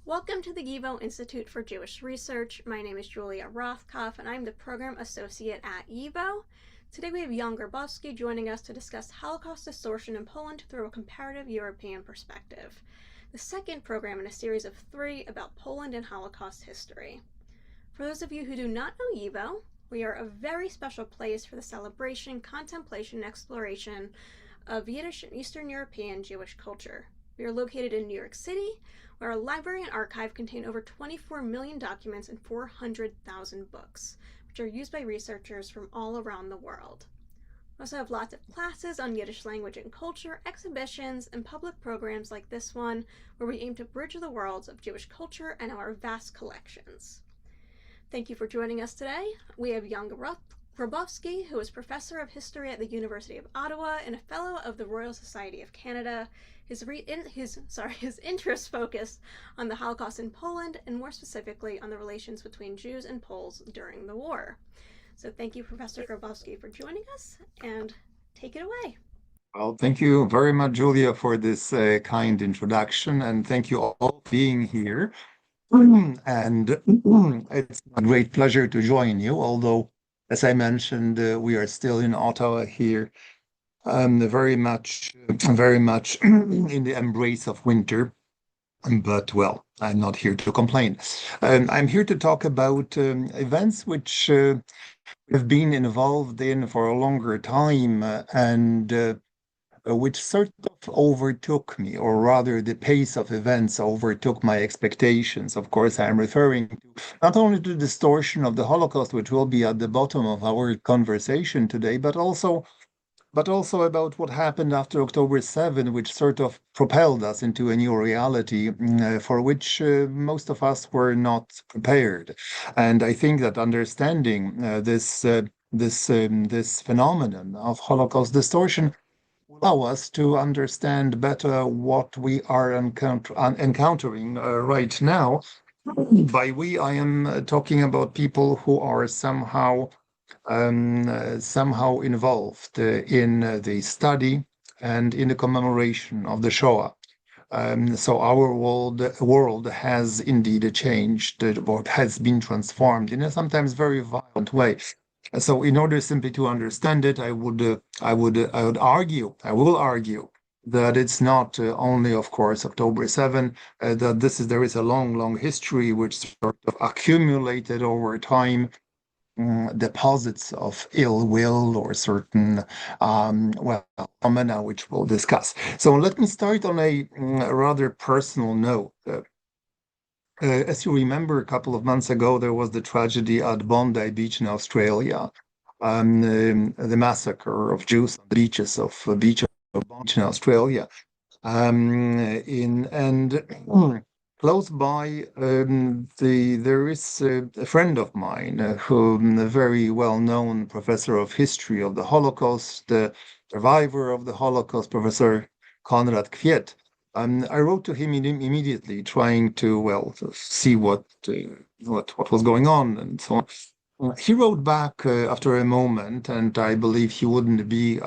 Welcome to the YIVO Institute for Jewish Research. My name is Julia Rothkopf, and I'm the Program Associate at YIVO. Today we have Jan Grabowski joining us to discuss Holocaust Distortion in Poland through a comparative European perspective, the second program in a series of 3 about Poland and Holocaust history. For those of you who do not know YIVO, we are a very special place for the celebration, contemplation, and exploration of Yiddish and Eastern European Jewish culture. We are located in New York City, where our library and archive contain over 24 million documents and 400,000 books, which are used by researchers from all around the world. We also have lots of classes on Yiddish language and culture, exhibitions, and public programs like this one, where we aim to bridge the worlds of Jewish culture and our vast collections. Thank you for joining us today. We have Jan Grabowski, who is Professor of History at the University of Ottawa and a Fellow of the Royal Society of Canada. His interests focus on the Holocaust in Poland, and more specifically on the relations between Jews and Poles during the war. So thank you, Professor Grabowski, for joining us, and take it away. Well, thank you very much, Julia, for this kind introduction, and thank you all for being here. And it's a great pleasure to join you, although, as I mentioned, we are still in Ottawa here, very much in the embrace of winter. But, well, I'm not here to complain. I'm here to talk about events which have been involved in for a longer time and which sort of overtook me, or rather the pace of events overtook my expectations. Of course, I'm referring to not only to the distortion of the Holocaust, which will be at the bottom of our conversation today, but also about what happened after October 7, which sort of propelled us into a new reality for which most of us were not prepared. And I think that understanding this phenomenon of Holocaust distortion will allow us to understand better what we are encountering right now. By we, I am talking about people who are somehow involved in the study and in the commemoration of the Shoah. So our world has indeed changed, or has been transformed in a sometimes very violent way. So in order simply to understand it, I will argue that it's not only, of course, October 7, that there is a long history which sort of accumulated over time, deposits of ill will or certain phenomena which we'll discuss. So let me start on a rather personal note. As you remember, a couple of months ago, there was the tragedy at Bondi Beach in Australia, the massacre of Jews on the beach of Bondi in Australia. Close by, there is a friend of mine, a very well-known professor of history of the Holocaust, the survivor of the Holocaust, Professor Konrad Kwiet. I wrote to him immediately, trying to see what was going on and so on. He wrote back after a moment, and I believe he wouldn't be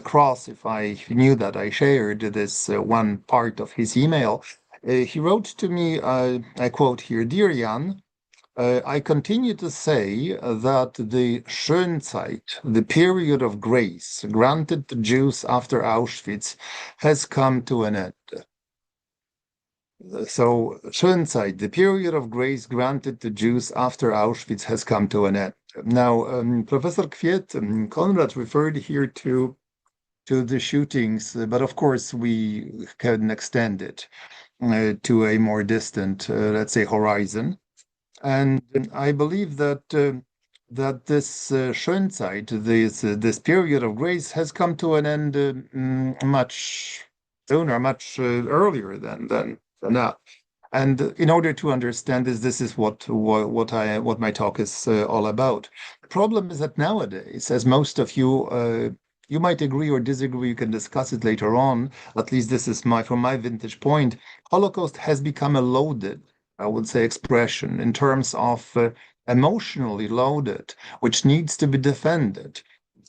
cross if I knew that I shared this one part of his email. He wrote to me, I quote here, "Dear Jan, I continue to say that the Schönzeit, the period of grace granted to Jews after Auschwitz, has come to an end." So, Schönzeit, the period of grace granted to Jews after Auschwitz, has come to an end. Now, Professor Kwiet, Konrad referred here to the shootings, but of course we can extend it to a more distant, let's say, horizon. And I believe that this Schönzeit, this period of grace, has come to an end much sooner, much earlier than that. And in order to understand this is what my talk is all about. The problem is that nowadays, as most of you you might agree or disagree, you can discuss it later on. At least this is from my vantage point. Holocaust has become a loaded, I would say, expression in terms of emotionally loaded, which needs to be defended.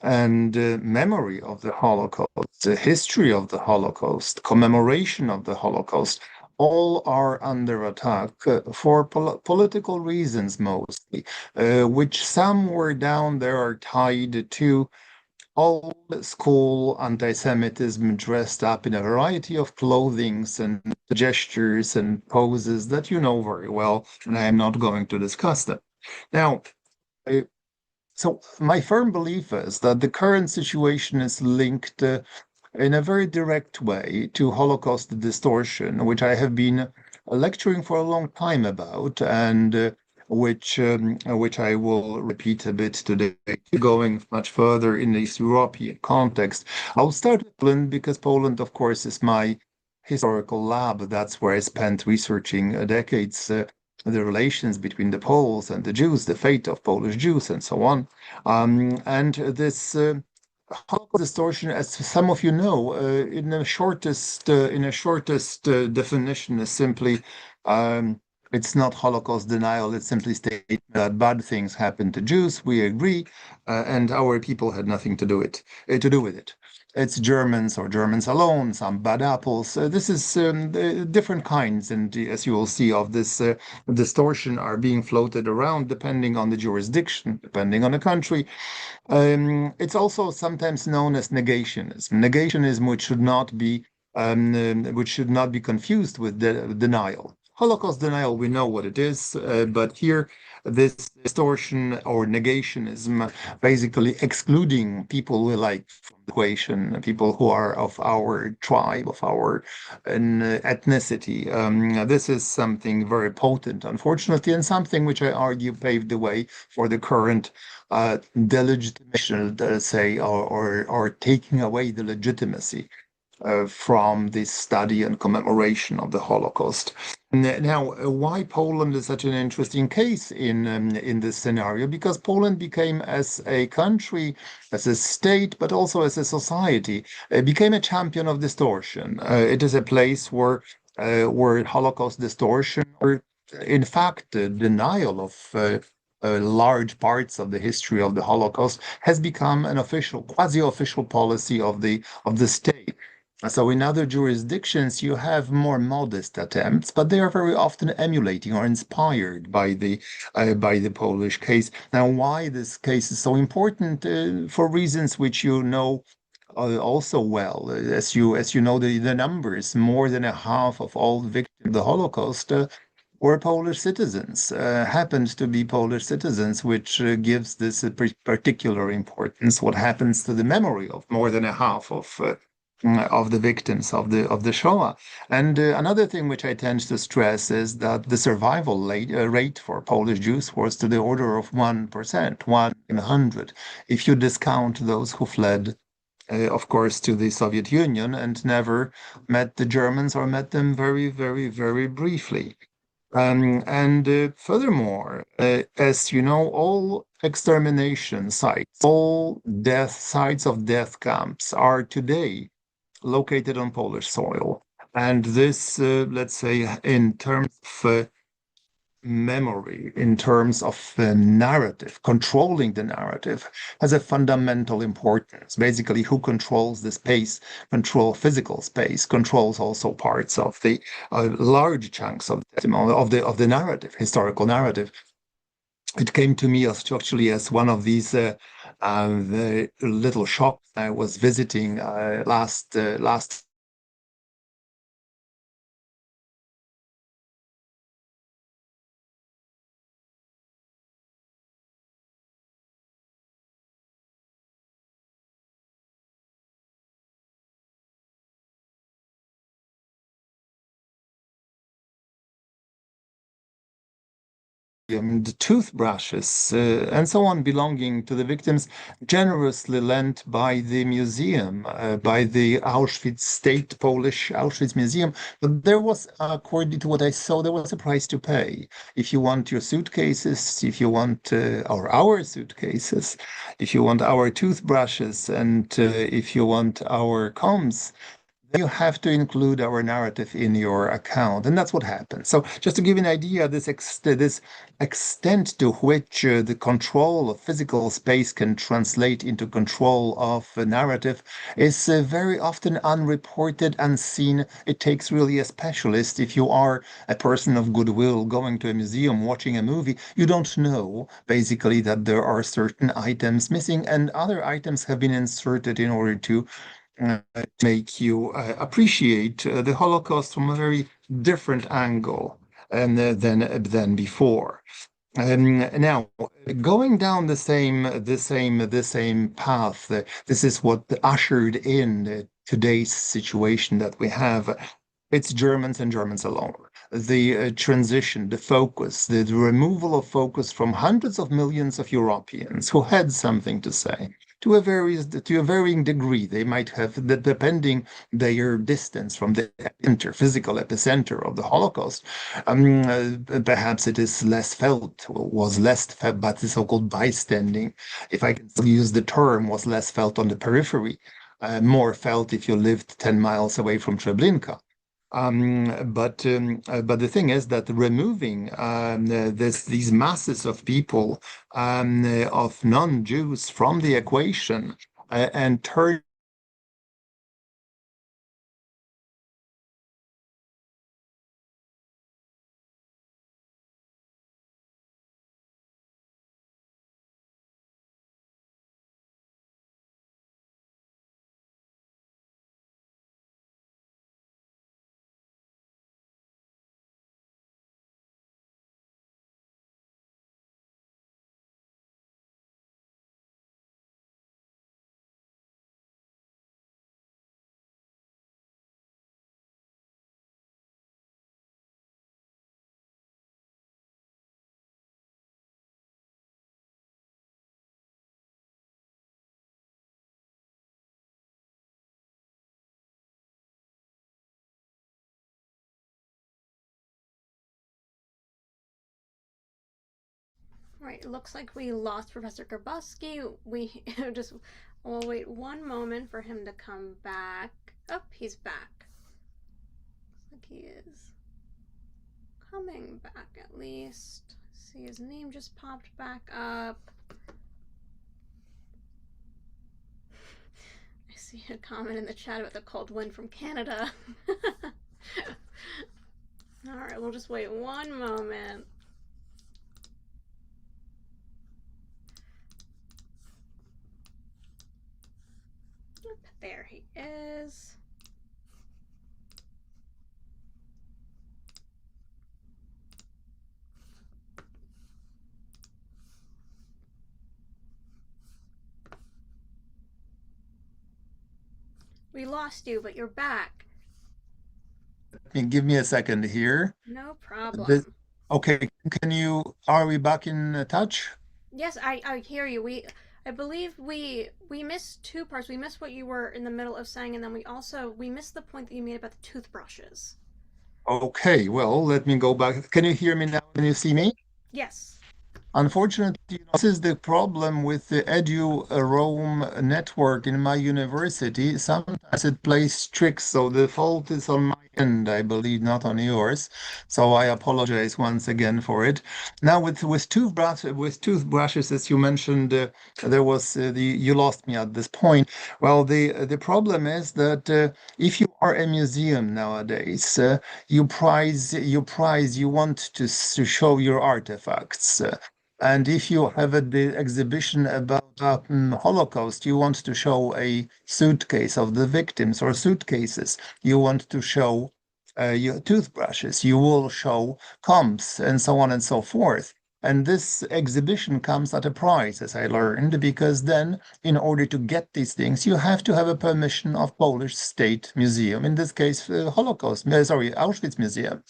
And memory of the Holocaust, the history of the Holocaust, commemoration of the Holocaust, all are under attack for political reasons mostly, which some were down there are tied to old school anti-Semitism dressed up in a variety of clothings and gestures and poses that you know very well, and I am not going to discuss them. Now, so my firm belief is that the current situation is linked in a very direct way to Holocaust distortion, which I have been lecturing for a long time about, and which I will repeat a bit today, going much further in this European context. I'll start with Poland because Poland, of course, is my historical lab. That's where I spent researching decades. The relations between the Poles and the Jews, the fate of Polish Jews, and so on. And this Holocaust distortion, as some of you know, in a shortest definition, is simply it's not Holocaust denial. It's simply stating that bad things happened to Jews. We agree, and our people had nothing to do with it. It's Germans or Germans alone, some bad apples. This is different kinds, and as you will see, of this distortion are being floated around depending on the jurisdiction, depending on the country. It's also sometimes known as negationism. Negationism, which should not be confused with denial. Holocaust denial, we know what it is, but here this distortion or negationism, basically excluding people we like from the equation, people who are of our tribe, of our ethnicity. This is something very potent, unfortunately, and something which I argue paved the way for the current delegitimation, say, or taking away the legitimacy from this study and commemoration of the Holocaust. Now, why Poland is such an interesting case in this scenario? Because Poland became, as a country, as a state, but also as a society, became a champion of distortion. It is a place where Holocaust distortion, or in fact, denial of large parts of the history of the Holocaust, has become an official, quasi-official policy of the state. So in other jurisdictions, you have more modest attempts, but they are very often emulating or inspired by the Polish case. Now, why this case is so important? For reasons which you know also well, as you know the numbers, more than a half of all victims of the Holocaust were Polish citizens, happened to be Polish citizens, which gives this a particular importance. What happens to the memory of more than a half of the victims of the Shoah. And another thing which I tend to stress is that the survival rate for Polish Jews was to the order of 1%, 1 in 100, if you discount those who fled, of course, to the Soviet Union and never met the Germans or met them very, very, very briefly. Furthermore, as you know, all extermination sites, all sites of death camps are today located on Polish soil. And this, let's say, in terms of memory, in terms of narrative, controlling the narrative, has a fundamental importance. Basically, who controls the space, physical space, controls also parts of the large chunks of the narrative, historical narrative. It came to me as one of these the little shops I was visiting last the toothbrushes and so on belonging to the victims, generously lent by the museum, by the Polish Auschwitz Museum. But there was, according to what I saw, there was a price to pay. If you want your suitcases, if you want our suitcases, if you want our toothbrushes, and if you want our combs, you have to include our narrative in your account. And that's what happened. So just to give you an idea, this extent to which the control of physical space can translate into control of a narrative is very often unreported, unseen. It takes really a specialist. If you are a person of goodwill going to a museum, watching a movie, you don't know basically that there are certain items missing and other items have been inserted in order to make you appreciate the Holocaust from a very different angle than before. Now, going down the same path, this is what ushered in today's situation that we have. It's Germans and Germans alone. The transition, the focus, the removal of focus from hundreds of millions of Europeans who had something to say to a varying degree. They might have, depending their distance from the physical epicenter of the Holocaust. Perhaps it is less felt, was less felt, but the so-called bystanding, if I can still use the term, was less felt on the periphery, more felt if you lived 10 miles away from Treblinka. But the thing is that removing these masses of people of non-Jews from the equation and turn Right, it looks like we lost Professor Grabowski. We just, we'll wait one moment for him to come back. Oh, he's back. Looks like he is coming back at least. See, his name just popped back up. I see a comment in the chat about the cold wind from Canada. Alright, we'll just wait one moment. There he is. We lost you, but you're back. give me a second here. No problem. Okay, are we back in touch? Yes, I hear you. I believe we missed two parts. We missed what you were in the middle of saying, and then we missed the point that you made about the toothbrushes. Okay, well, let me go back. Can you hear me now? Can you see me? Yes. Unfortunately, this is the problem with the Edu-Rome network in my university. Sometimes it plays tricks, so the fault is on my end, I believe, not on yours. So I apologize once again for it. Now, with toothbrushes, as you mentioned, there was you lost me at this point. Well, the problem is that if you are a museum nowadays, you want to show your artifacts. And if you have the exhibition about Holocaust, you want to show a suitcase of the victims or suitcases. You want to show your toothbrushes. You will show combs and so on and so forth. And this exhibition comes at a price, as I learned, because then, in order to get these things, you have to have a permission of Polish State Museum. In this case, Auschwitz Museum.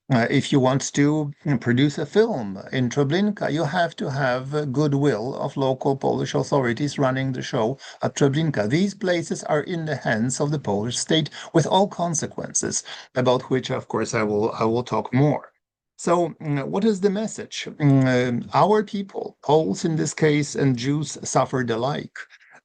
If you want to produce a film in Treblinka, you have to have goodwill of local Polish authorities running the show at Treblinka. These places are in the hands of the Polish state with all consequences, about which, of course, I will talk more. So, what is the message? Our people, Poles in this case, and Jews suffered alike.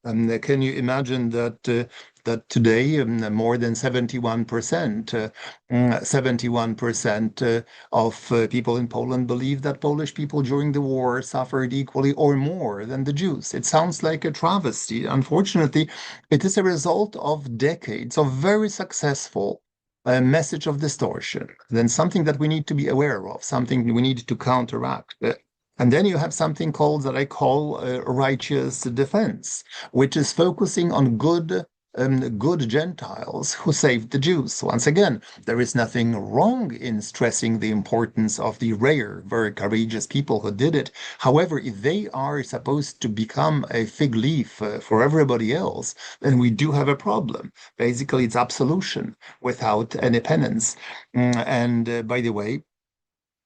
Can you imagine that that today more than 71% of people in Poland believe that Polish people during the war suffered equally or more than the Jews. It sounds like a travesty. Unfortunately, it is a result of decades of very successful message of distortion, then something that we need to be aware of, something we need to counteract. And then you have something called that I call righteous defense, which is focusing on good Gentiles who saved the Jews. Once again, there is nothing wrong in stressing the importance of the rare, very courageous people who did it. However, if they are supposed to become a fig leaf for everybody else, then we do have a problem. Basically, it's absolution without any penance. And by the way,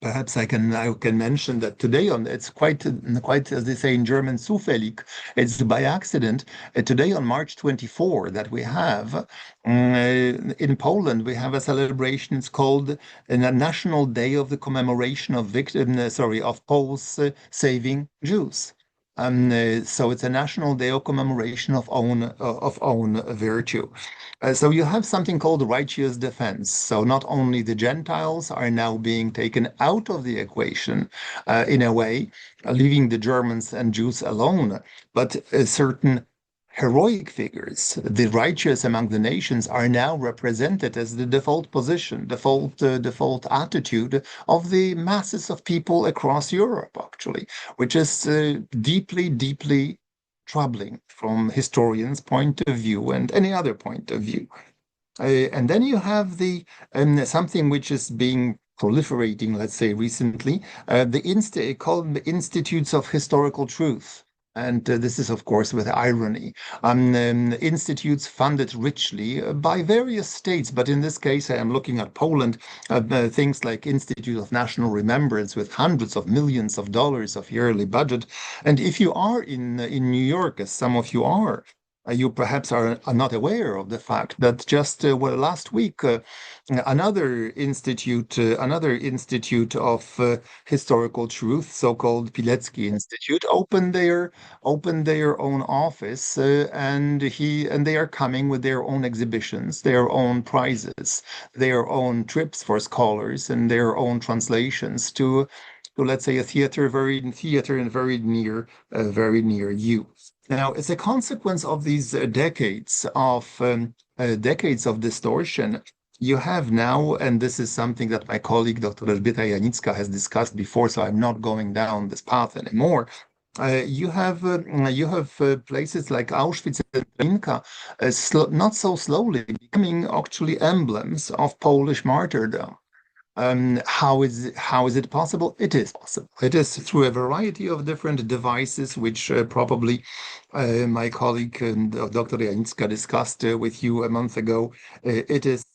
perhaps I can mention that today it's quite as they say in German, zufällig. It's by accident. Today on March 24 that we have in Poland we have a celebration. It's called a National Day of the Commemoration of Poles saving Jews. So it's a national day of commemoration of own virtue. So you have something called righteous defense. So not only the Gentiles are now being taken out of the equation in a way, leaving the Germans and Jews alone, but certain heroic figures, the righteous among the nations, are now represented as the default position, default attitude of the masses of people across Europe, actually, which is deeply, deeply troubling from historians' point of view and any other point of view. And then you have the something which is being proliferating, let's say, recently, called the Institutes of Historical Truth. And this is, of course, with irony. Institutes funded richly by various states, but in this case, I am looking at Poland, things like Institute of National Remembrance with hundreds of millions of dollars of yearly budget. And if you are in New York, as some of you are, you perhaps are not aware of the fact that just last week, another institute of historical truth, so-called Pilecki Institute, opened their own office, and they are coming with their own exhibitions, their own prizes, their own trips for scholars, and their own translations to let's say a theater and very near you. Now, as a consequence of these decades of distortion, you have now, and this is something that my colleague Dr. Elżbieta Janicka has discussed before, so I'm not going down this path anymore. You have places like Auschwitz and Treblinka, not so slowly becoming actually emblems of Polish martyrdom. How is it possible? It is possible. It is through a variety of different devices, which probably my colleague Dr. Janicka discussed with you a month ago. It is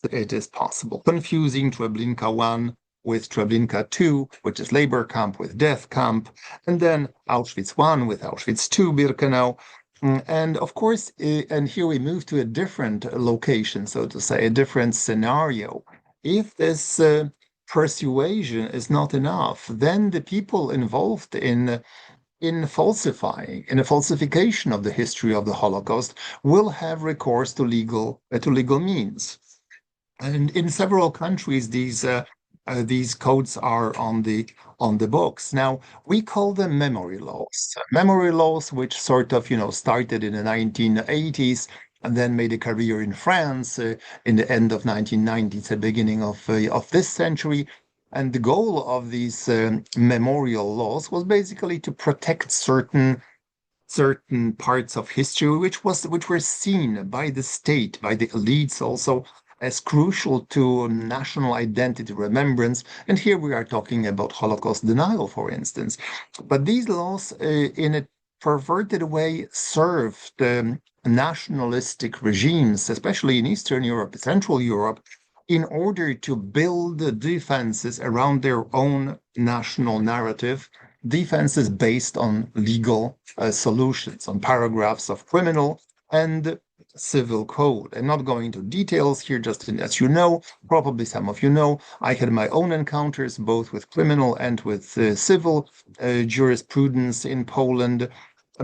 possible. Confusing Treblinka 1 with Treblinka 2, which is labor camp with death camp, and then Auschwitz 1 with Auschwitz 2, Birkenau. And of course, and here we move to a different location, so to say, a different scenario. If this persuasion is not enough, then the people involved in a falsification of the history of the Holocaust will have recourse to legal means. And in several countries, these codes are on the books. Now, we call them memory laws, which sort of started in the 1980s and then made a career in France in the end of 1990s, the beginning of this century. And the goal of these memorial laws was basically to protect certain parts of history which were seen by the state, by the elites also, as crucial to national identity remembrance. And here we are talking about Holocaust denial, for instance. But these laws, in a perverted way, served nationalistic regimes, especially in Eastern Europe, Central Europe, in order to build defenses around their own national narrative, defenses based on legal solutions, on paragraphs of criminal and civil code. I'm not going into details here, just as you know, probably some of you know, I had my own encounters both with criminal and with civil jurisprudence in Poland.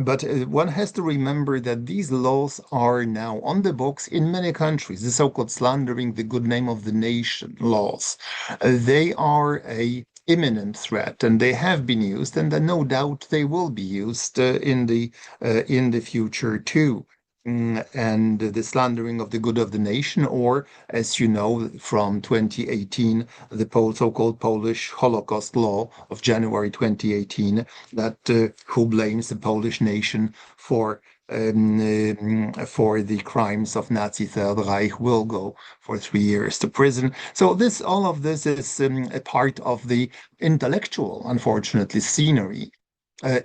But one has to remember that these laws are now on the books in many countries, the so-called slandering the good name of the nation laws. They are a imminent threat, and they have been used, and no doubt they will be used in the future too. And the slandering of the good of the nation, or as you know from 2018, the so-called Polish Holocaust law of January 2018, that who blames the Polish nation for the crimes of Nazi Third Reich will go for 3 years to prison. So all of this is a part of the intellectual, unfortunately, scenery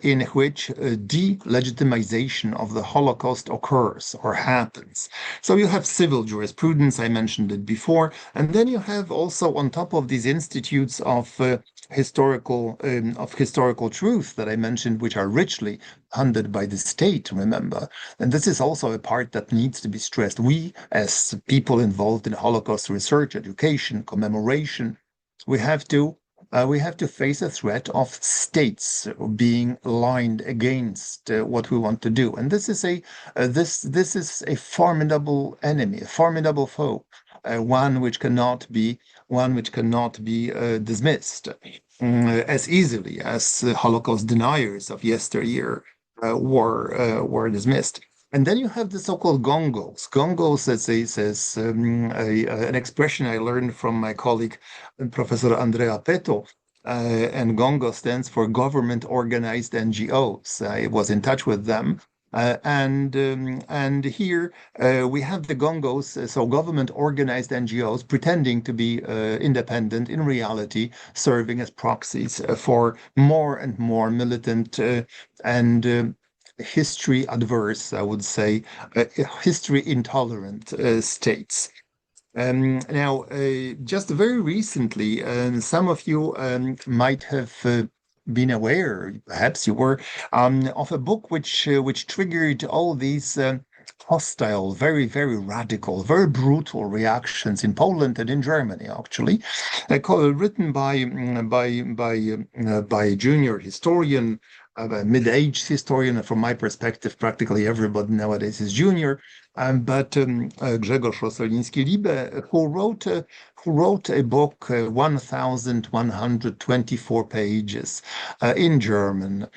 in which delegitimization of the Holocaust occurs or happens. So you have civil jurisprudence, I mentioned it before, and then you have also on top of these institutes of historical truth that I mentioned, which are richly funded by the state, remember. And this is also a part that needs to be stressed. We, as people involved in Holocaust research, education, commemoration, we have to face a threat of states being lined against what we want to do, and this is a formidable enemy, a formidable foe, one which cannot be dismissed as easily as Holocaust deniers of yesteryear were dismissed. And then you have the so-called gongos. Gongos is an expression I learned from my colleague, Professor Andrea Peto. And GONGO stands for Government Organized NGOs. I was in touch with them. And here we have the gongos, so government organized NGOs pretending to be independent, in reality serving as proxies for more and more militant and history adverse, I would say, history intolerant states. Now, just very recently, some of you might have been aware, perhaps you were, of a book which triggered all these hostile, very, very radical, very brutal reactions in Poland and in Germany, actually, written by a junior historian, a mid-aged historian, and from my perspective, practically everybody nowadays is junior. But Grzegorz Rosoliński-Liebe, who wrote a book, 1,124 pages in German,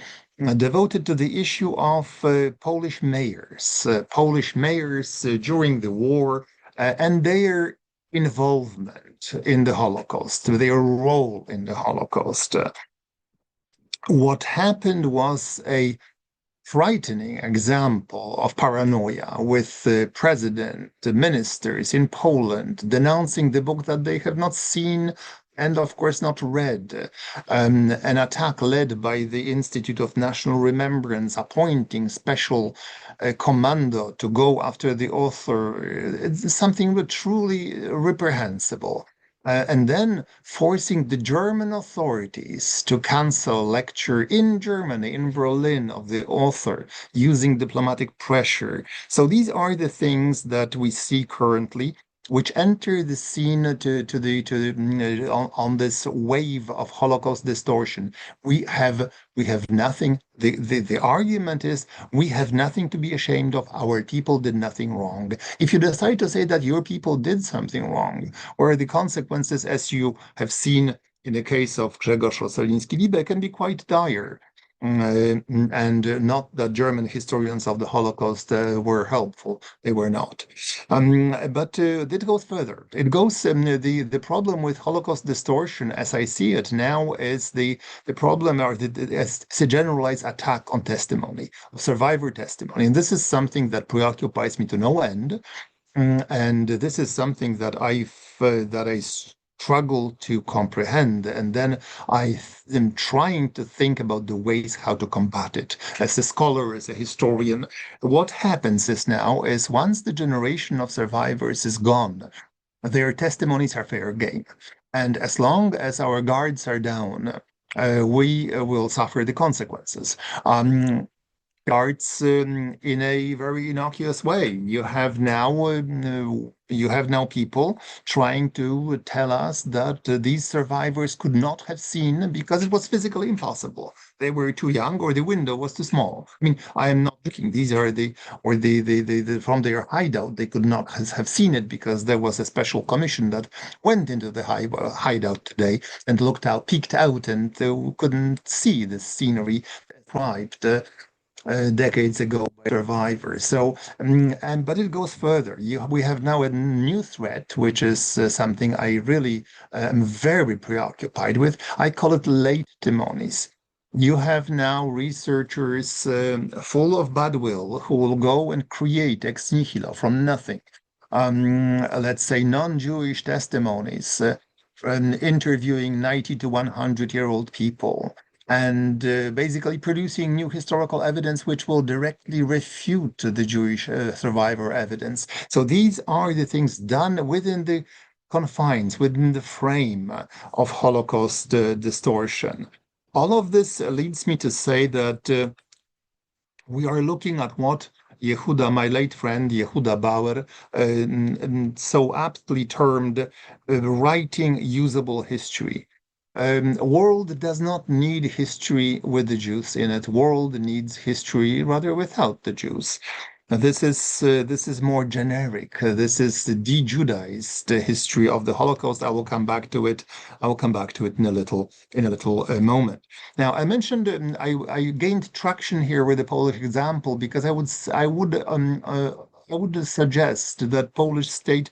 devoted to the issue of Polish mayors during the war and their involvement in the Holocaust, their role in the Holocaust. What happened was a frightening example of paranoia, with the president, the ministers in Poland denouncing the book that they have not seen and, of course, not read. An attack led by the Institute of National Remembrance, appointing special commando to go after the author. It's something truly reprehensible. And then forcing the German authorities to cancel a lecture in Germany, in Berlin, of the author, using diplomatic pressure. So these are the things that we see currently, which enter the scene on this wave of Holocaust distortion. We have nothing. The argument is we have nothing to be ashamed of. Our people did nothing wrong. If you decide to say that your people did something wrong, or the consequences, as you have seen in the case of Grzegorz Rosoliński-Liebe, can be quite dire. And not that German historians of the Holocaust were helpful. They were not. But it goes further. It goes, the problem with Holocaust distortion, as I see it now, is the problem, or it's a generalized attack on testimony, survivor testimony. And this is something that preoccupies me to no end. And this is something that I struggle to comprehend, and then I am trying to think about the ways how to combat it. As a scholar, as a historian, what happens is once the generation of survivors is gone, their testimonies are fair game. And as long as our guards are down, we will suffer the consequences. starts in a very innocuous way. You have now people trying to tell us that these survivors could not have seen because it was physically impossible. They were too young or the window was too small. I mean, I am not thinking these are the from their hideout. They could not have seen it because there was a special commission that went into the hideout today and looked out, peeked out, and couldn't see the scenery described decades ago by survivors. So, but it goes further. We have now a new threat, which is something I really am very preoccupied with. I call it late testimonies. You have now researchers full of bad will who will go and create ex nihilo from nothing. Let's say non-Jewish testimonies, interviewing 90 to 100-year-old people and basically producing new historical evidence which will directly refute the Jewish survivor evidence. So these are the things done within the confines, within the frame of Holocaust distortion. All of this leads me to say that we are looking at what Yehuda, my late friend Yehuda Bauer, so aptly termed writing usable history. World does not need history with the Jews in it. World needs history rather without the Jews. This is more generic. This is the de-Judaized history of the Holocaust. I will come back to it. I will come back to it in a little moment. Now, I mentioned I gained traction here with the Polish example because I would suggest that Polish state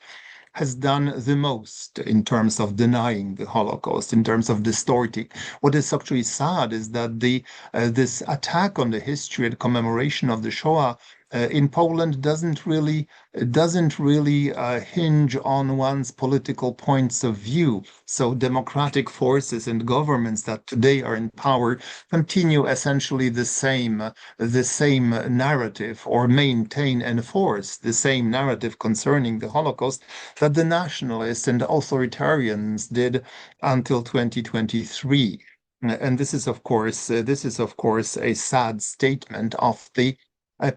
has done the most in terms of denying the Holocaust, in terms of distorting. What is actually sad is that this attack on the history and commemoration of the Shoah in Poland doesn't really hinge on one's political points of view. So democratic forces and governments that today are in power continue essentially the same narrative, or maintain, enforce the same narrative concerning the Holocaust that the nationalists and authoritarians did until 2023. And this is of course a sad statement of the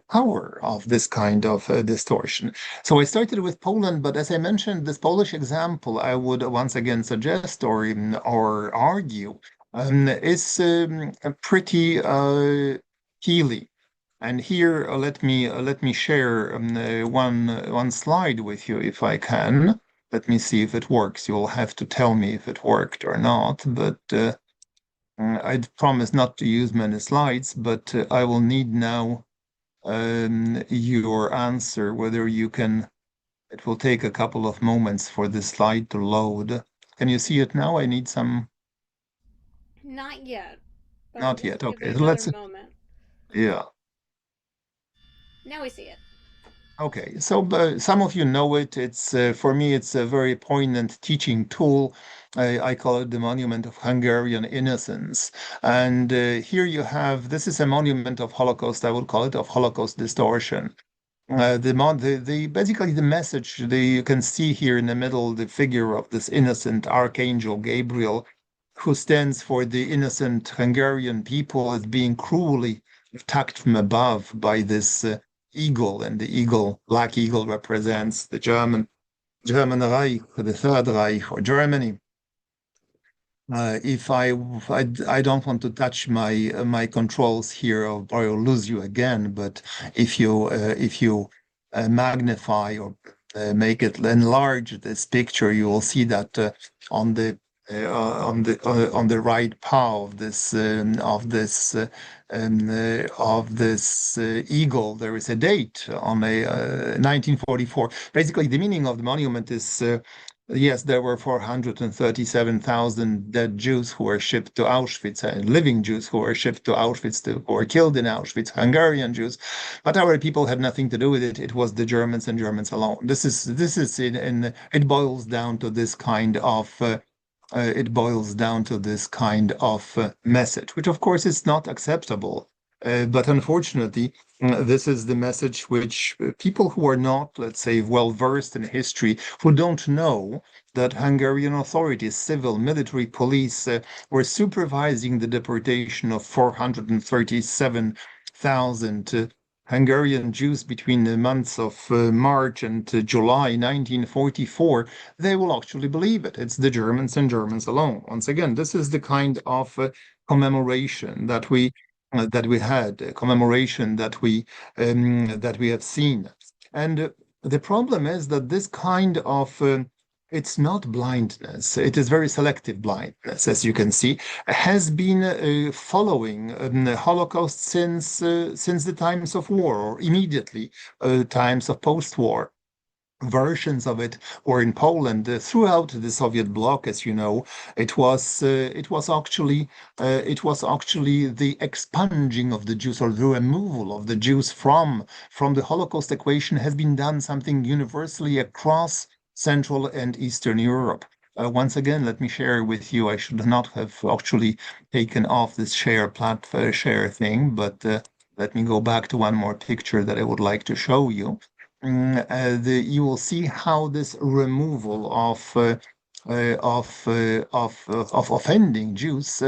power of this kind of distortion. So I started with Poland, but as I mentioned, this Polish example, I would once again suggest or argue is pretty healing. And here, let me share one slide with you if I can. Let me see if it works. You'll have to tell me if it worked or not. But I'd promise not to use many slides, but I will need now your answer, whether you can. It will take a couple of moments for the slide to load. Can you see it now? I need some. Not yet, but Not we'll yet. give Okay, it so another let's. moment. Yeah. Now we see it. Okay, so some of you know it. It's for me, it's a very poignant teaching tool. I call it the Monument of Hungarian Innocence. And here you have, this is a monument of Holocaust, I would call it, of Holocaust distortion. Basically the message you can see here in the middle, the figure of this innocent Archangel Gabriel, who stands for the innocent Hungarian people as being cruelly attacked from above by this eagle, and the eagle, black eagle, represents the German Reich, the Third Reich, or Germany. If I don't want to touch my controls here, or I'll lose you again. But if you magnify or make it enlarge this picture, you will see that on the on the right paw of this eagle, there is a date on a 1944. Basically, the meaning of the monument is. Yes, there were 437,000 dead Jews who were shipped to Auschwitz, and living Jews who were shipped to Auschwitz, who were killed in Auschwitz, Hungarian Jews. But our people had nothing to do with it. It was the Germans and Germans alone. This is it boils down to this kind of message, which of course is not acceptable. But unfortunately, this is the message which people who are not, let's say, well versed in history, who don't know that Hungarian authorities, civil, military, police were supervising the deportation of 437 10,000 Hungarian Jews between the months of March and July 1944, they will actually believe it. It's the Germans and Germans alone. Once again, this is the kind of commemoration that we had, a commemoration that we have seen. And the problem is that this kind of it's not blindness. It is very selective blindness, as you can see, has been following the Holocaust since the times of war, or immediately times of post-war. Versions of it were in Poland throughout the Soviet bloc, as you know. It was actually the expunging of the Jews, or the removal of the Jews from the Holocaust equation has been done something universally across Central and Eastern Europe. Once again, let me share with you. I should not have actually taken off this share thing, but let me go back to one more picture that I would like to show you. You will see how this removal of offending Jews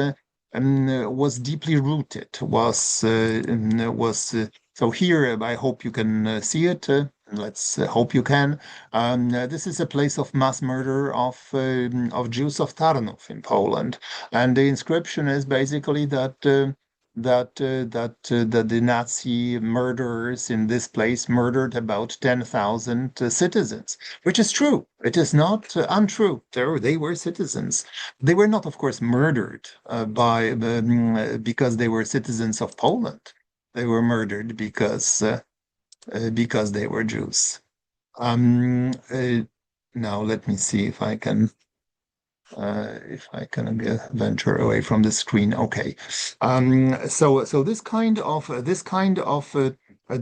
was deeply rooted. So here, I hope you can see it. Let's hope you can. This is a place of mass murder of Jews of Tarnów in Poland, and the inscription is basically that the Nazi murderers in this place murdered about 10,000 citizens, which is true. It is not untrue. They were citizens. They were not, of course, murdered because they were citizens of Poland. They were murdered because they were Jews. Now let me see if I can venture away from the screen. Okay. So this kind of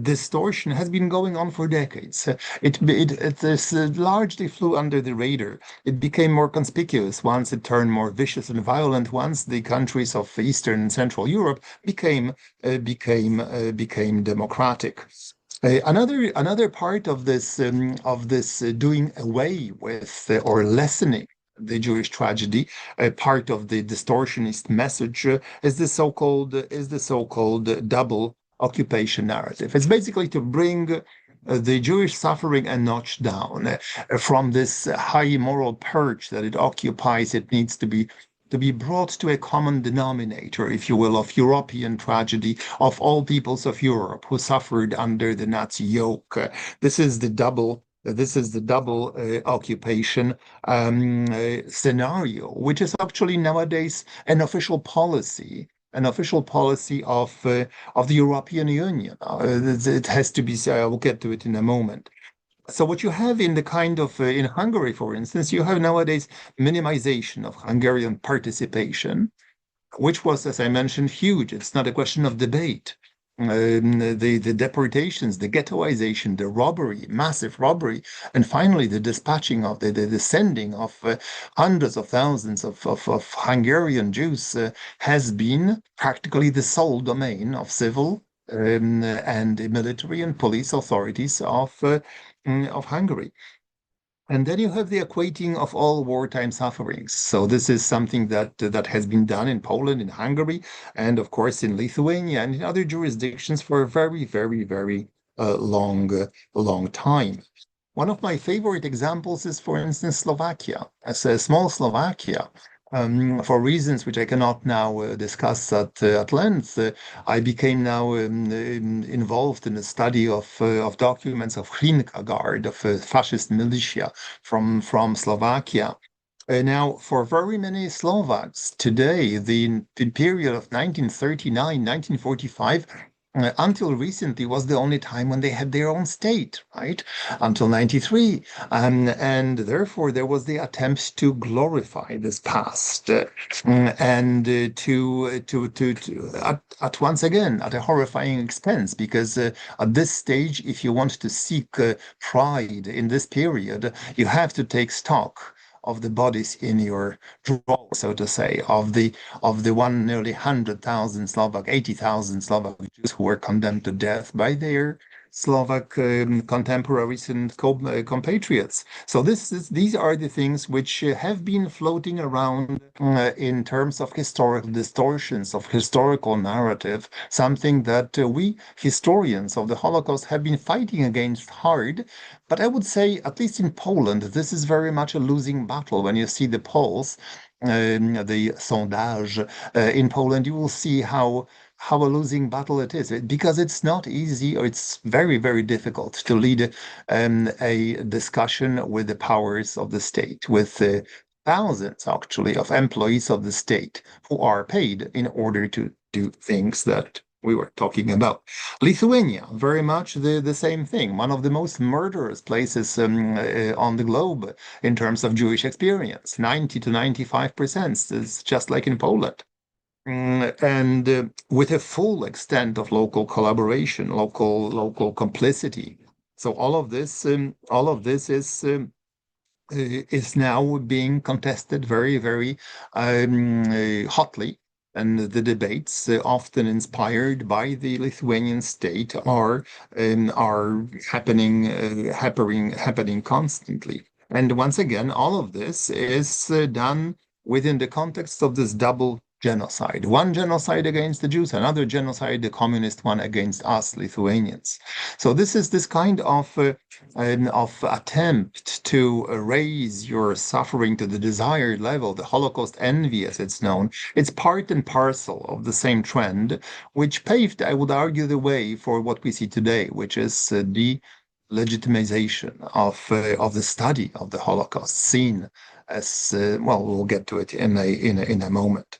distortion has been going on for decades. It largely flew under the radar. It became more conspicuous once it turned more vicious and violent. Once the countries of Eastern and Central Europe became democratic. Another part of this doing away with or lessening the Jewish tragedy, part of the distortionist message is the so-called double occupation narrative. It's basically to bring the Jewish suffering a notch down from this high moral perch that it occupies. It needs to be brought to a common denominator, if you will, of European tragedy, of all peoples of Europe who suffered under the Nazi yoke. This is the double occupation scenario, which is actually nowadays an official policy of the European Union. It has to be. I will get to it in a moment. So what you have in the kind of in Hungary, for instance, you have nowadays minimization of Hungarian participation, which was, as I mentioned, huge. It's not a question of debate. The deportations, the ghettoization, the robbery, massive robbery, and finally the dispatching of the sending of hundreds of thousands of Hungarian Jews has been practically the sole domain of civil and military and police authorities of Hungary. And then you have the equating of all wartime sufferings. So this is something that has been done in Poland, in Hungary, and of course in Lithuania and in other jurisdictions for a very, very, very long time. One of my favorite examples is, for instance, Slovakia. As a small Slovakia, for reasons which I cannot now discuss at length, I became now involved in the study of documents of Hlinka Guard, of fascist militia from Slovakia. Now, for very many Slovaks today, the period of 1939, 1945, until recently was the only time when they had their own state, right? Until 93. And therefore there was the attempt to glorify this past and at once again, at a horrifying expense, because at this stage, if you want to seek pride in this period, you have to take stock of the bodies in your drawer, so to say, of the nearly 100,000 Slovak, 80,000 Slovak Jews who were condemned to death by their Slovak contemporaries and compatriots. So these are the things which have been floating around in terms of historical distortions of historical narrative, something that we historians of the Holocaust have been fighting against hard. But I would say, at least in Poland, this is very much a losing battle. When you see the polls, the sondage in Poland, you will see how a losing battle it is, because it's not easy, or it's very, very difficult to lead a discussion with the powers of the state, with thousands actually of employees of the state who are paid in order to do things that we were talking about. Lithuania, very much the same thing. One of the most murderous places on the globe in terms of Jewish experience. 90 to 95% is just like in Poland. And with a full extent of local collaboration, local complicity. So all of this is now being contested very, very hotly. And the debates, often inspired by the Lithuanian state, are happening constantly. And once again, all of this is done within the context of this double genocide. One genocide against the Jews, another genocide, the communist one against us Lithuanians. So this is this kind of attempt to raise your suffering to the desired level, the Holocaust envy, as it's known. It's part and parcel of the same trend, which paved, I would argue, the way for what we see today, which is the legitimization of the study of the Holocaust, seen as well. We'll get to it in a moment.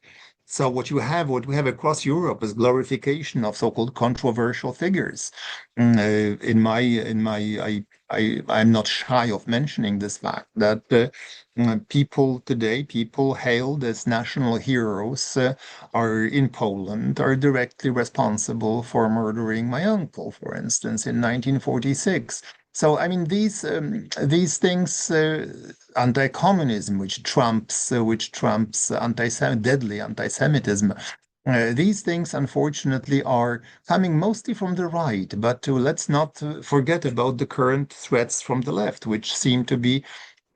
So what we have across Europe is glorification of so-called controversial figures. I'm not shy of mentioning this fact that people hailed as national heroes are in Poland are directly responsible for murdering my uncle, for instance, in 1946. So, I mean, these things, anti-communism, which trumps deadly anti-Semitism, these things, unfortunately, are coming mostly from the right. But let's not forget about the current threats from the left, which seem to be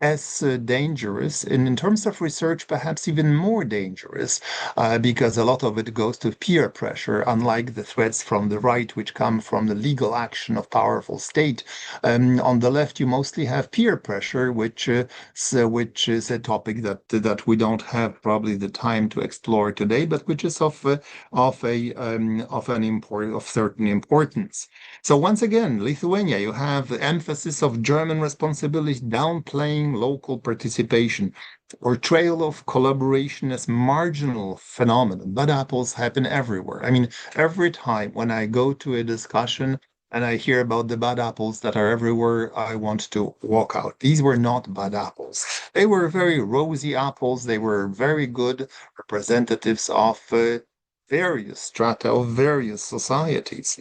as dangerous, and in terms of research, perhaps even more dangerous, because a lot of it goes to peer pressure, unlike the threats from the right, which come from the legal action of powerful state. On the left, you mostly have peer pressure, which is a topic that we don't have probably the time to explore today, but which is of certain importance. So once again, Lithuania, you have the emphasis of German responsibility, downplaying local participation, portrayal of collaboration as marginal phenomenon. Bad apples happen everywhere. I mean, every time when I go to a discussion and I hear about the bad apples that are everywhere, I want to walk out. These were not bad apples. They were very rosy apples. They were very good representatives of various strata of various societies.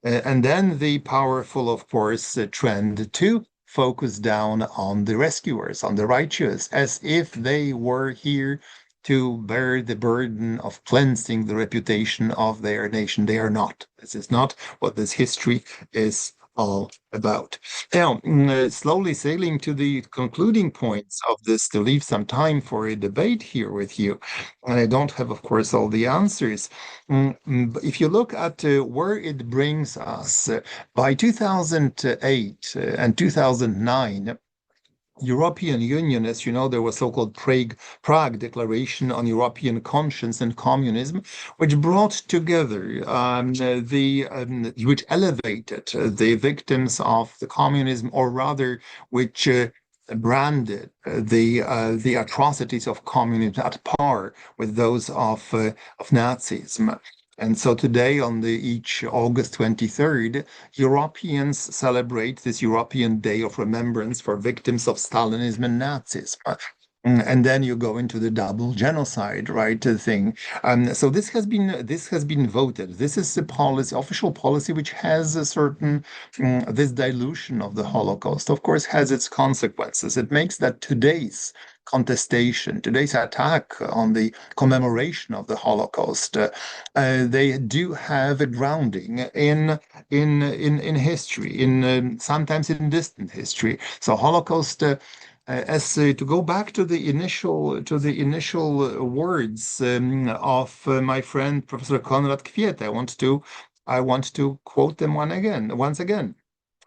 And then the powerful, of course, trend to focus down on the rescuers, on the righteous, as if they were here to bear the burden of cleansing the reputation of their nation. They are not. This is not what this history is all about. Now, slowly sailing to the concluding points of this, to leave some time for a debate here with you. And I don't have, of course, all the answers. If you look at where it brings us, by 2008 and 2009, European Union, as you know, there was so-called Prague Declaration on European Conscience and Communism, which brought together which elevated the victims of the communism, or rather, which branded the atrocities of communism at par with those of Nazism. And so today, on each August 23rd, Europeans celebrate this European Day of Remembrance for victims of Stalinism and Nazism. And then you go into the double genocide, right, thing. So this has been voted. This is the policy, official policy, which has a certain this dilution of the Holocaust, of course, has its consequences. It makes that today's contestation, today's attack on the commemoration of the Holocaust, they do have a grounding in history, in sometimes in distant history. So Holocaust. To go back to the initial words of my friend Professor Konrad Kwiet, I want to quote them once again.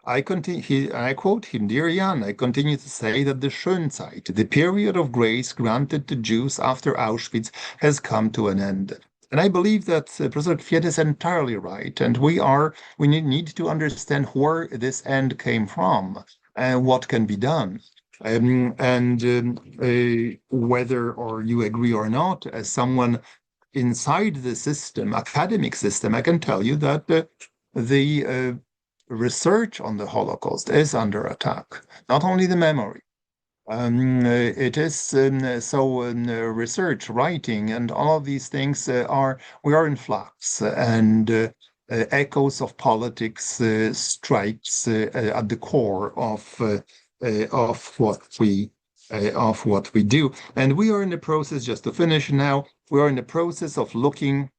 I quote him, "Dear Jan, I continue to say that the Schönzeit, the period of grace granted to Jews after Auschwitz, has come to an end." And I believe that Professor Kwiet is entirely right, and we need to understand where this end came from and what can be done. Whether or you agree or not, as someone inside the system, academic system, I can tell you that the research on the Holocaust is under attack. Not only the memory. It is research, writing, and all of these things we are in flux, and echoes of politics strikes at the core of what we do. And we are in the process, just to finish now, we are in the process of looking,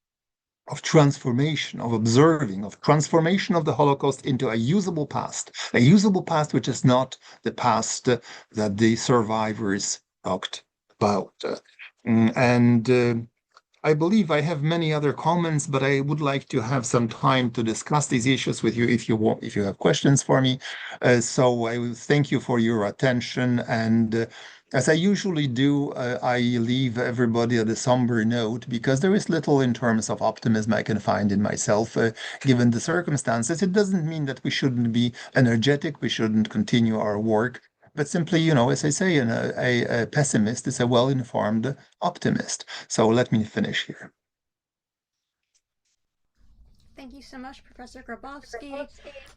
of transformation, of observing, of transformation of the Holocaust into a usable past which is not the past that the survivors talked about. I believe I have many other comments, but I would like to have some time to discuss these issues with you if you have questions for me. So I will thank you for your attention. And as I usually do, I leave everybody at a somber note because there is little in terms of optimism I can find in myself, given the circumstances. It doesn't mean that we shouldn't be energetic, we shouldn't continue our work. But simply, as I say, a pessimist is a well-informed optimist. So let me finish here. Thank you so much, Professor Grabowski.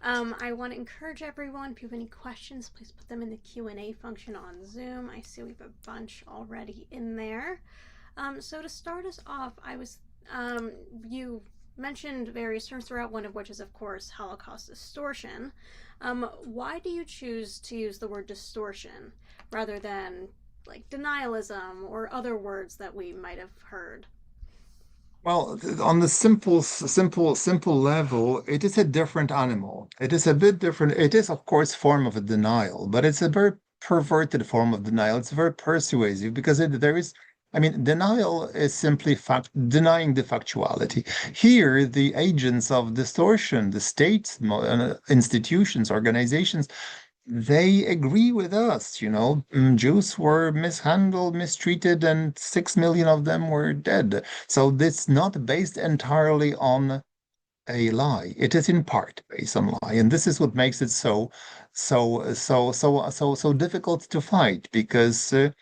I want to encourage everyone, if you have any questions, please put them in the Q&A function on Zoom. I see we have a bunch already in there. So to start us off, you mentioned various terms throughout, one of which is, of course, Holocaust distortion. Why do you choose to use the word distortion rather than like denialism or other words that we might have heard? Well, on the simple level, it is a different animal. It is a bit different. It is, of course, form of a denial, but it's a very perverted form of denial. It's very persuasive because denial is simply denying the factuality. Here, the agents of distortion, the states, institutions, organizations, they agree with us. Jews were mishandled, mistreated, and 6 million of them were dead. So it's not based entirely on a lie. It is in part based on lie, and this is what makes it so difficult to fight because there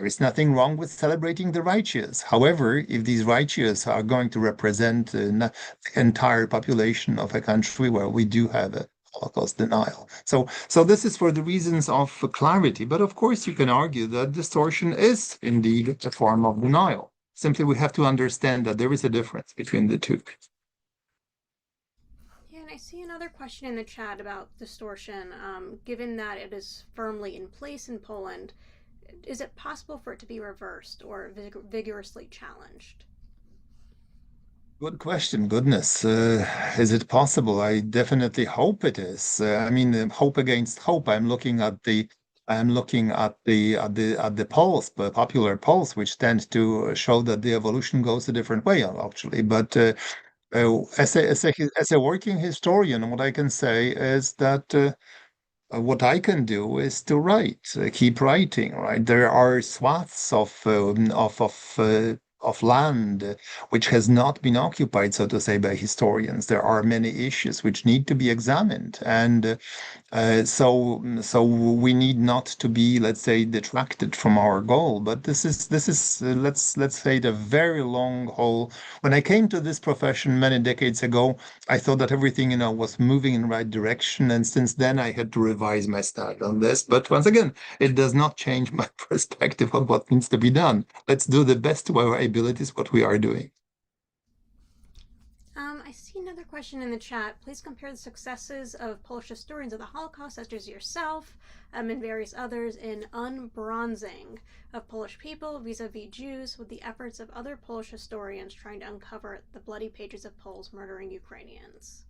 is nothing wrong with celebrating the righteous. However, if these righteous are going to represent the entire population of a country where we do have a Holocaust denial. So this is for the reasons of clarity. But of course, you can argue that distortion is indeed a form of denial. Simply, we have to understand that there is a difference between the two. Yeah, and I see another question in the chat about distortion. Given that it is firmly in place in Poland, is it possible for it to be reversed or vigorously challenged? Good question. Goodness, is it possible? I definitely hope it is. Hope against hope. I'm looking at the polls, the popular polls, which tend to show that the evolution goes a different way, actually. But as a working historian, what I can say is that what I can do is to write, keep writing. Right, there are swaths of land which has not been occupied, so to say, by historians. There are many issues which need to be examined, and so we need not to be, let's say, detracted from our goal. But this is let's say the very long haul. When I came to this profession many decades ago, I thought that everything was moving in the right direction, and since then I had to revise my stand on this. But once again, it does not change my perspective of what needs to be done. Let's do the best to our abilities what we are doing. I see another question in the chat. Please compare the successes of Polish historians of the Holocaust, such as yourself, and various others, in unbronzing of Polish people vis-a-vis Jews with the efforts of other Polish historians trying to uncover the bloody pages of Poles murdering Ukrainians.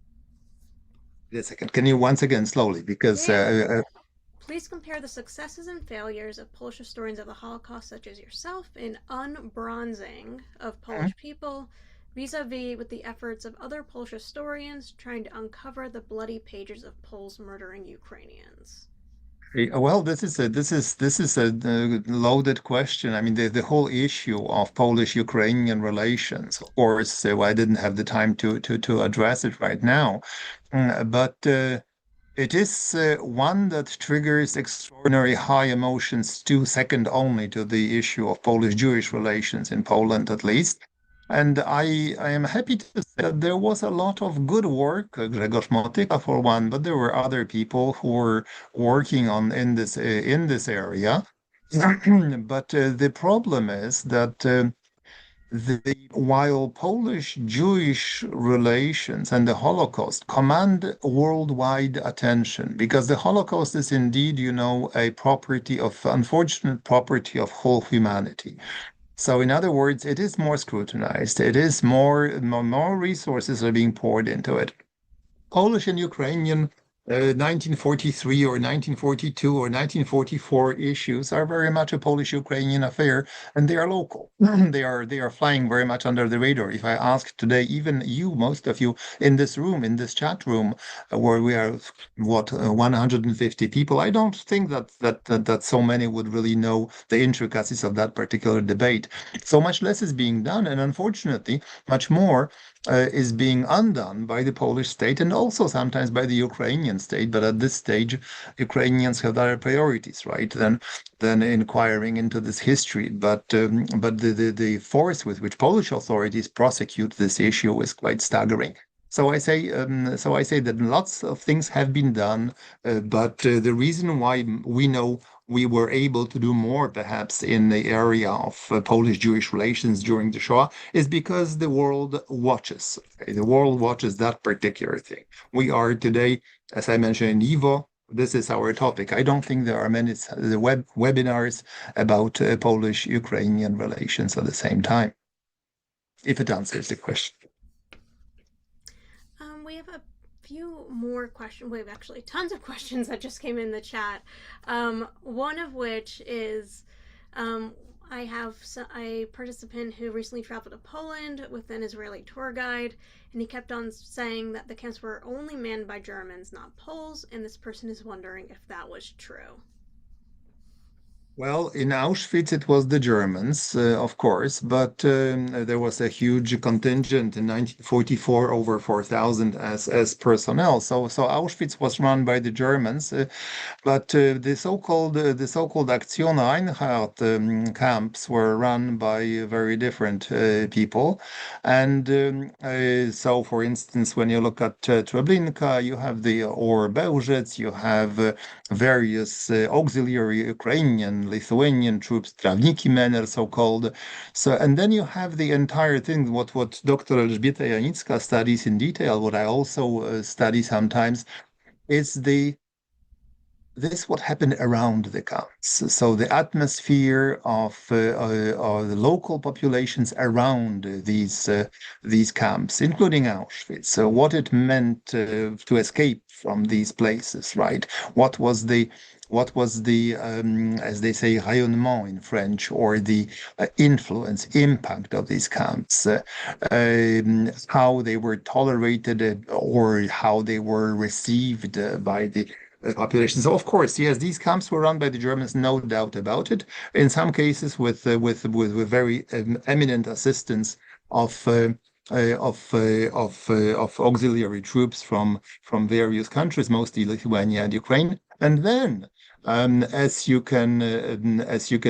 Wait a second. Can you once again slowly? Because Please compare the successes and failures of Polish historians of the Holocaust, such as yourself, in unbronzing of Polish people vis-a-vis with the efforts of other Polish historians trying to uncover the bloody pages of Poles murdering Ukrainians. well, this is a loaded question. I mean, the whole issue of Polish-Ukrainian relations. Of course, I didn't have the time to address it right now, but it is one that triggers extraordinary high emotions, second only to the issue of Polish-Jewish relations in Poland, at least. And I am happy to say that there was a lot of good work, Grzegorz Motyka for one, but there were other people who were working in this area. But the problem is that while Polish-Jewish relations and the Holocaust command worldwide attention, because the Holocaust is indeed, a unfortunate property of whole humanity. So in other words, it is more scrutinized. It is more resources are being poured into it. Polish and Ukrainian 1943 or 1942 or 1944 issues are very much a Polish-Ukrainian affair, and they are local. They are flying very much under the radar. If I ask today, even you, most of you in this room, in this chat room, where we are 150 people, I don't think that so many would really know the intricacies of that particular debate. So much less is being done, and unfortunately, much more is being undone by the Polish state and also sometimes by the Ukrainian state. But at this stage, Ukrainians have other priorities, right? Than inquiring into this history. But the force with which Polish authorities prosecute this issue is quite staggering. So I say that lots of things have been done, but the reason why we know we were able to do more, perhaps, in the area of Polish-Jewish relations during the Shoah is because the world watches. Okay? The world watches that particular thing. We are today, as I mentioned in YIVO, this is our topic. I don't think there are many webinars about Polish-Ukrainian relations at the same time, if it answers the question. We have a few more questions. We have actually tons of questions that just came in the chat. One of which is, I have a participant who recently traveled to Poland with an Israeli tour guide, and he kept on saying that the camps were only manned by Germans, not Poles, and this person is wondering if that was true. Well, in Auschwitz, it was the Germans, of course, but there was a huge contingent in 1944, over 4,000 as personnel. So Auschwitz was run by the Germans, but the so-called Aktion Einheit camps were run by very different people. And so, for instance, when you look at Treblinka, you have or Bełżec, you have various auxiliary Ukrainian, Lithuanian troops, Trawniki men are so-called. So, and then you have the entire thing, what Dr. Elżbieta Janicka studies in detail, what I also study sometimes, is what happened around the camps. So the atmosphere of the local populations around these camps, including Auschwitz. So what it meant to escape from these places, right? What was the as they say, rayonnement in French, or the influence, impact of these camps, how they were tolerated or how they were received by the population. So of course, yes, these camps were run by the Germans, no doubt about it. In some cases, with very eminent assistance of auxiliary troops from various countries, mostly Lithuania and Ukraine. And then, as you can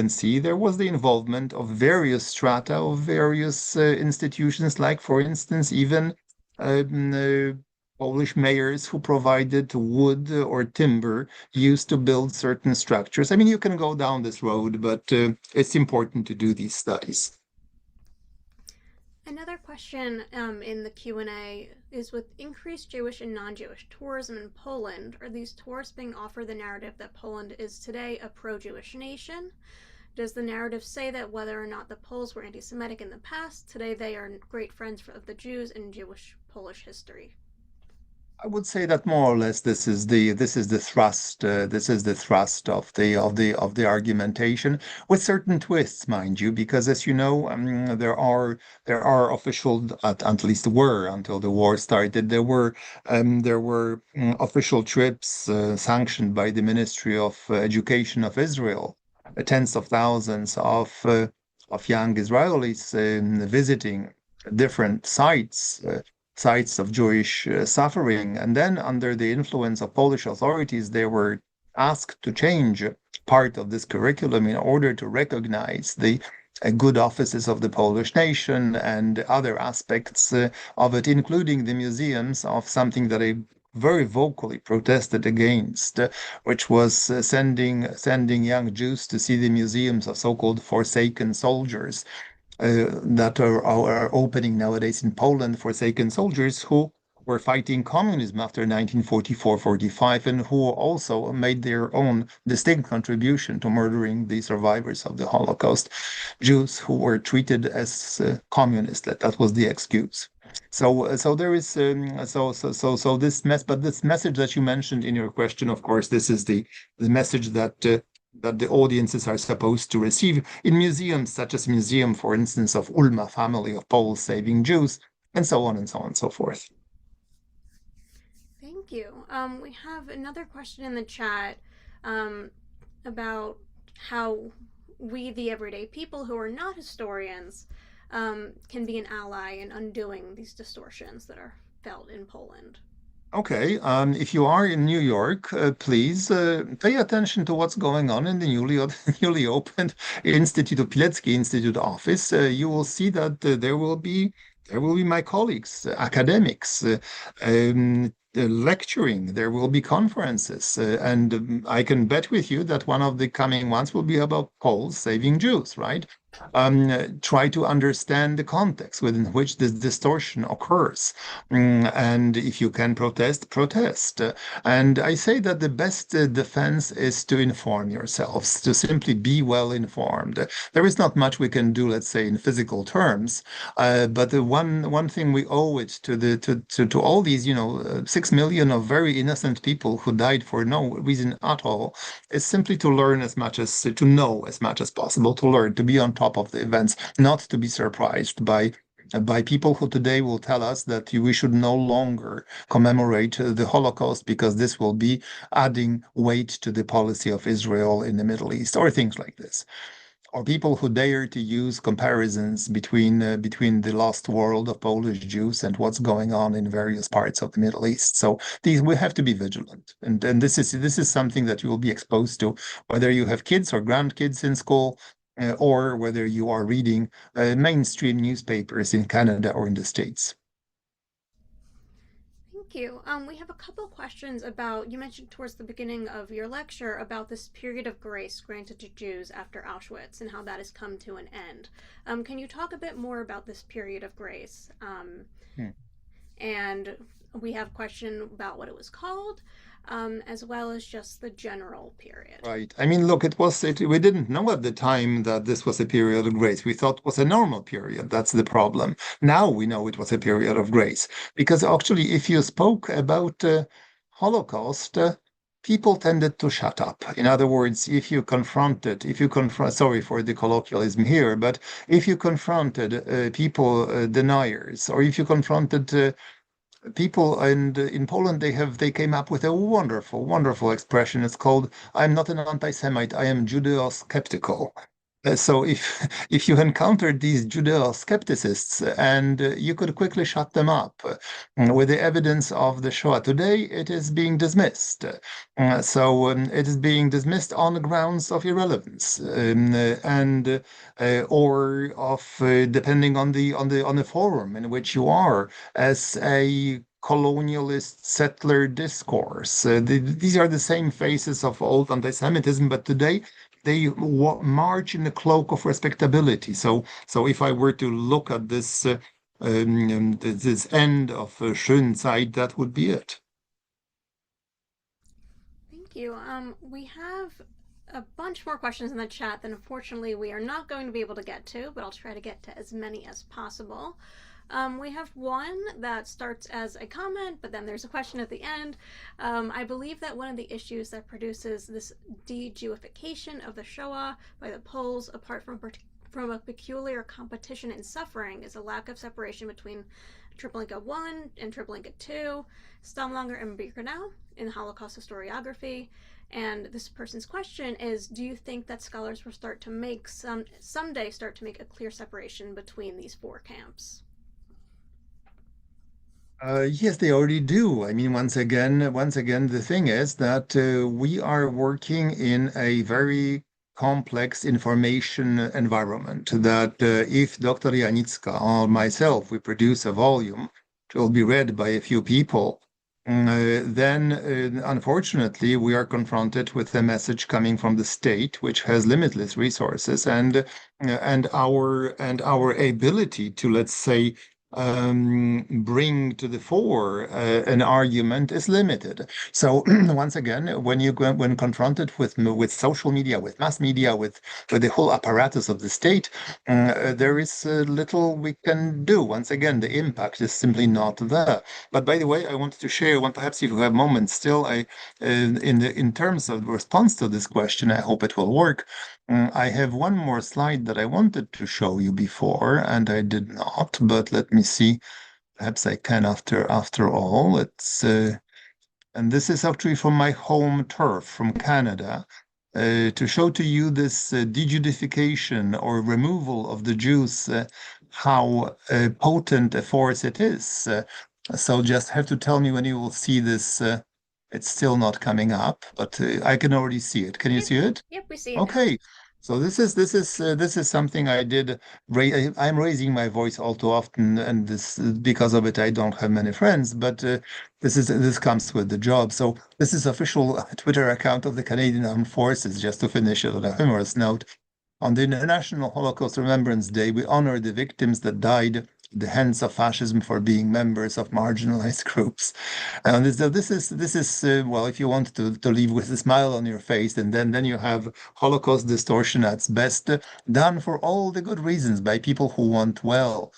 see, there was the involvement of various strata of various institutions, like, for instance, even Polish mayors who provided wood or timber used to build certain structures. I mean, you can go down this road, but it's important to do these studies. Another question in the Q&A is, with increased Jewish and non-Jewish tourism in Poland, are these tourists being offered the narrative that Poland is today a pro-Jewish nation? Does the narrative say that whether or not the Poles were anti-Semitic in the past, today they are great friends of the Jews in Jewish Polish history? I would say that more or less this is the thrust of the argumentation, with certain twists, mind you, because as you know, there are official, at least were until the war started, there were official trips sanctioned by the Ministry of Education of Israel, tens of thousands of young Israelis visiting different sites of Jewish suffering. And then, under the influence of Polish authorities, they were asked to change part of this curriculum in order to recognize the good offices of the Polish nation and other aspects of it, including the museums of something that I very vocally protested against, which was sending young Jews to see the museums of so-called forsaken soldiers that are opening nowadays in Poland, forsaken soldiers who were fighting communism after 1944-45 and who also made their own distinct contribution to murdering the survivors of the Holocaust, Jews who were treated as communists. That was the excuse. So there is this message that you mentioned in your question, of course, this is the message that the audiences are supposed to receive in museums, such as museum, for instance, of Ulma family of Poles saving Jews, and so on and so on and so forth. Thank you. We have another question in the chat about how we, the everyday people who are not historians, can be an ally in undoing these distortions that are felt in Poland. Okay, if you are in New York, please pay attention to what's going on in the newly opened Pilecki Institute office. You will see that there will be my colleagues, academics, lecturing. There will be conferences, and I can bet with you that one of the coming ones will be about Poles saving Jews, right? Try to understand the context within which this distortion occurs. And if you can protest, protest. And I say that the best defense is to inform yourselves, to simply be well informed. There is not much we can do, let's say, in physical terms, but the one thing we owe it to all these, 6 million of very innocent people who died for no reason at all, is simply to learn to know as much as possible, to learn, to be on top of the events, not to be surprised by people who today will tell us that we should no longer commemorate the Holocaust because this will be adding weight to the policy of Israel in the Middle East, or things like this. Or people who dare to use comparisons between the lost world of Polish Jews and what's going on in various parts of the Middle East. So we have to be vigilant, and this is something that you will be exposed to, whether you have kids or grandkids in school, or whether you are reading mainstream newspapers in Canada or in the States. Thank you. We have a couple questions about, you mentioned towards the beginning of your lecture about this period of grace granted to Jews after Auschwitz and how that has come to an end. Can you talk a bit more about this period of grace? And we have a question about what it was called, as well as just the general period. Right. I mean, look, we didn't know at the time that this was a period of grace. We thought it was a normal period. That's the problem. Now we know it was a period of grace. Because actually, if you spoke about Holocaust, people tended to shut up. In other words, sorry for the colloquialism here, but if you confronted people, deniers, or if you confronted people, and in Poland they came up with a wonderful expression. It's called, "I'm not an anti-Semite, I am Judeo-skeptical." So if you encountered these Judeo-skepticists, and you could quickly shut them up with the evidence of the Shoah. Today it is being dismissed. It is being dismissed on the grounds of irrelevance, and or of depending on the forum in which you are, as a colonialist settler discourse. These are the same faces of old anti-Semitism, but today they march in the cloak of respectability. So if I were to look at this this end of Schönzeit, that would be it. Thank you. We have a bunch more questions in the chat that unfortunately we are not going to be able to get to, but I'll try to get to as many as possible. We have one that starts as a comment, but then there's a question at the end. I believe that one of the issues that produces this de-Jewification of the Shoah by the Poles, apart from a peculiar competition in suffering, is a lack of separation between Treblinka 1 and Treblinka 2, Stammlager and Birkenau in Holocaust historiography. And this person's question is, do you think that scholars will start to make someday start to make a clear separation between these four camps? Yes, they already do. I mean, once again, the thing is that we are working in a very complex information environment. That if Dr. Janicka or myself, we produce a volume, it will be read by a few people. Then, unfortunately, we are confronted with a message coming from the state, which has limitless resources, and our ability to, let's say, bring to the fore an argument is limited. So once again, when confronted with social media, with mass media, with the whole apparatus of the state, there is little we can do. Once again, the impact is simply not there. But by the way, I wanted to share one, perhaps if you have moments still, in terms of response to this question, I hope it will work. I have one more slide that I wanted to show you before, and I did not, but let me see. Perhaps I can after all. And this is actually from my home turf, from Canada, to show to you this dejudification or removal of the Jews, how potent a force it is. So just have to tell me when you will see this. It's still not coming up, but I can already see it. Can you see it? Yep, we see it now. Okay. So this is something I did. I'm raising my voice all too often, and this because of it I don't have many friends. But this comes with the job. So this is official Twitter account of the Canadian Armed Forces. Just to finish it on a humorous note, on the International Holocaust Remembrance Day, we honor the victims that died at the hands of fascism for being members of marginalized groups. And this is well, if you want to leave with a smile on your face, and then you have Holocaust distortion at its best, done for all the good reasons by people who want well.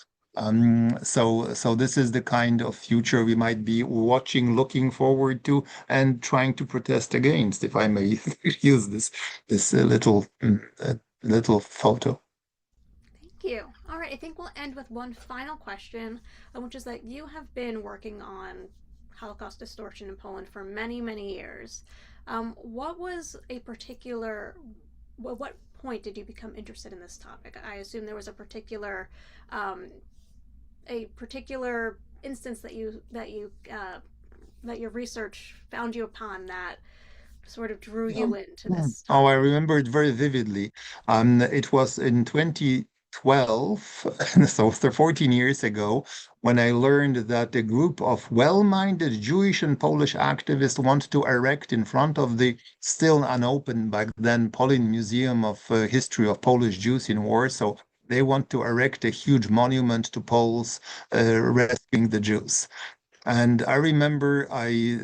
So this is the kind of future we might be watching, looking forward to, and trying to protest against, if I may use this little photo. Thank you. All right, I think we'll end with one final question, which is that you have been working on Holocaust distortion in Poland for many, many years. What was a particular, what point did you become interested in this topic? I assume there was a particular instance that your research found you upon that sort of drew you into this topic. Oh, I remember it very vividly. It was in 2012, so 14 years ago, when I learned that a group of well-minded Jewish and Polish activists want to erect in front of the still unopened back then Polin Museum of History of Polish Jews in Warsaw. They want to erect a huge monument to Poles rescuing the Jews. And I remember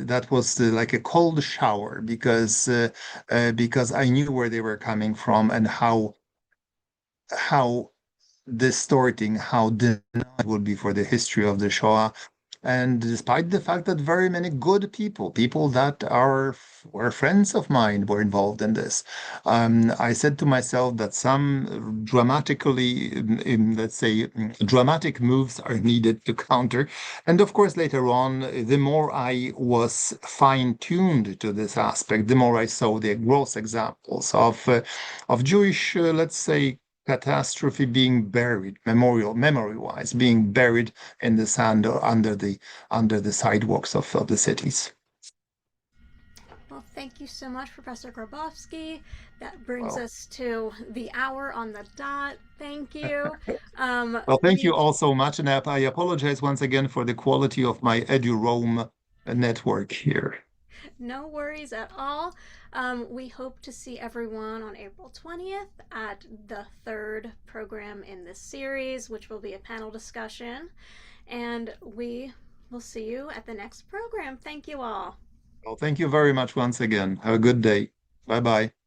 that was like a cold shower because I knew where they were coming from and how distorting, how denied it would be for the history of the Shoah. And despite the fact that very many good people that were friends of mine, were involved in this, I said to myself that some let's say, dramatic moves are needed to counter. And of course, later on, the more I was fine-tuned to this aspect, the more I saw the gross examples of Jewish, let's say, catastrophe being buried, memory-wise, being buried in the sand or under the sidewalks of the cities. Well, thank you so much, Professor Grabowski. That brings us to the hour on the dot. Thank you. Well, thank you all so much, and I apologize once again for the quality of my EduRoam network here. No worries at all. We hope to see everyone on April 20th at the third program in this series, which will be a panel discussion. And we will see you at the next program. Thank you all. Well, thank you very much once again. Have a good day. Bye bye.